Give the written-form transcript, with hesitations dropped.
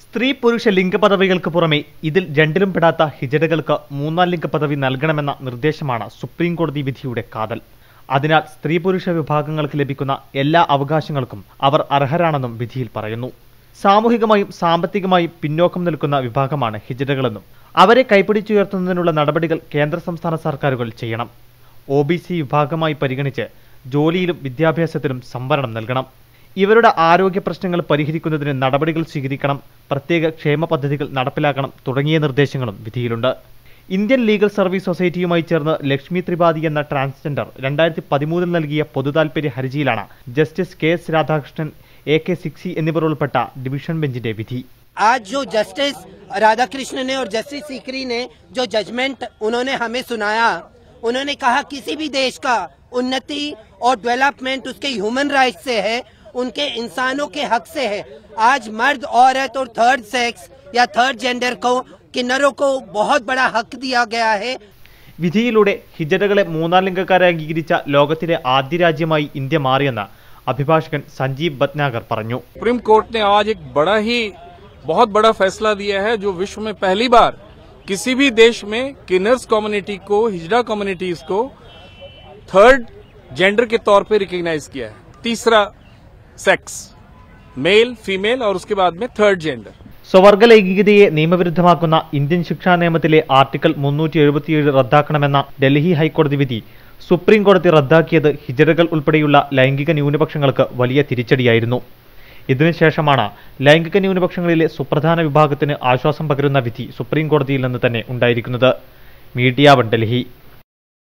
സ്ത്രീ പുരുഷ ലിംഗ പദവികൾക്ക് പുറമെ ഇതിൽ രണ്ടിലും പെടാത്ത ഹിജഡകൾക്ക് മൂന്നാം ലിംഗ പദവി നൽകണമെന്ന നിർദ്ദേശമാണ് സുപ്രീം കോടതി വിധിയുടെ കാതൽ. അതിനാൽ സ്ത്രീ പുരുഷ വിഭാഗങ്ങൾക്ക് ലഭിക്കുന്ന എല്ലാ അവകാശങ്ങൾക്കും അവർ അർഹരാണെന്നും വിധിയിൽ പറയുന്നു. സാമൂഹികമായും സാമ്പത്തികമായും പിന്നോക്കം നിൽക്കുന്ന വിഭാഗമാണ് ഹിജഡകളെന്നും അവരെ കൈപിടിച്ചുയർത്തുന്നതിനുള്ള നടപടികൾ കേന്ദ്ര സംസ്ഥാന സർക്കാരുകൾ ചെയ്യണം. OBC വിഭാഗമായി പരിഗണിച്ച് ജോലിയിലും വിദ്യാഭ്യാസത്തിലും സംവരണം നൽകണം. ഇവരുടെ ആരോഗ്യ പ്രശ്നങ്ങൾ പരിഹരിക്കുന്നതിന് നടപടികൾ സ്വീകരിക്കണം, പ്രത്യേക ക്ഷേമ പദ്ധതികൾ നടപ്പിലാക്കണം തുടങ്ങിയ നിർദ്ദേശങ്ങളും വിധിയിലുണ്ട്. ഇന്ത്യൻ ലീഗൽ സർവീസ് സൊസൈറ്റിയുമായി ചേർന്ന് ലക്ഷ്മി ത്രിപാഠി എന്ന ട്രാൻസ്ജെൻഡർ 2013 നൽകിയ പൊതുതാൽപര്യ ഹർജിയിലാണ് ജസ്റ്റിസ് KS രാധാകൃഷ്ണൻ, AK സിക്സി എന്നിവർ ഉൾപ്പെട്ട ഡിവിഷൻ ബെഞ്ചിന്റെ വിധി. आज जो जस्टिस राधाकृष्णन ने और जस्टिस सीकरी ने जो जजमेंट उन्होंने हमें सुनाया, उन्होंने कहा किसी भी देश का उन्नति और डेवलपमेंट उसके ह्यूमन राइट से है, उनके इंसानों के हक से है. आज मर्द, औरत और थर्ड सेक्स या थर्ड जेंडर को, किन्नरों को बहुत बड़ा हक दिया गया है. വിധിയിലൂടെ ഹിജഡകളെ മൂന്നാം ലിംഗക്കാരെ അംഗീകരിച്ച ലോകത്തിലെ ആദ്യ രാജ്യമായി ഇന്ത്യ മാറിയെന്ന് അഭിഭാഷകൻ സഞ്ജീവ് ഭട്നാഗർ പറഞ്ഞു. सुप्रीम कोर्ट ने आज एक बहुत बड़ा फैसला दिया है, जो विश्व में पहली बार किसी भी देश में किन्नर्स कम्युनिटी को, हिजड़ा कम्युनिटीज को थर्ड जेंडर के तौर पे रिकॉग्नाइज किया है. तीसरा सेक्स, मेल, फीमेल और उसके बाद में थर्ड जेंडर. സ്വവർഗ ലൈംഗികതയെ നിയമവിരുദ്ധമാക്കുന്ന ഇന്ത്യൻ ശിക്ഷാ നിയമത്തിലെ ആർട്ടിക്കിൾ 377 റദ്ദാക്കണമെന്ന ഡൽഹി ഹൈക്കോടതി വിധി സുപ്രീം കോടതി റദ്ദാക്കിയത് ഹിജഡകൾ ഉൾപ്പെടെയുള്ള ലൈംഗിക ന്യൂനപക്ഷങ്ങൾക്ക് വലിയ തിരിച്ചടിയായിരുന്നു. ഇതിനുശേഷമാണ് ലൈംഗിക ന്യൂനപക്ഷങ്ങളിലെ സുപ്രധാന വിഭാഗത്തിന് ആശ്വാസം പകരുന്ന വിധി സുപ്രീം കോടതിയിൽ നിന്ന് തന്നെ ഉണ്ടായിരിക്കുന്നത്. മീഡിയ 1 ഡൽഹി.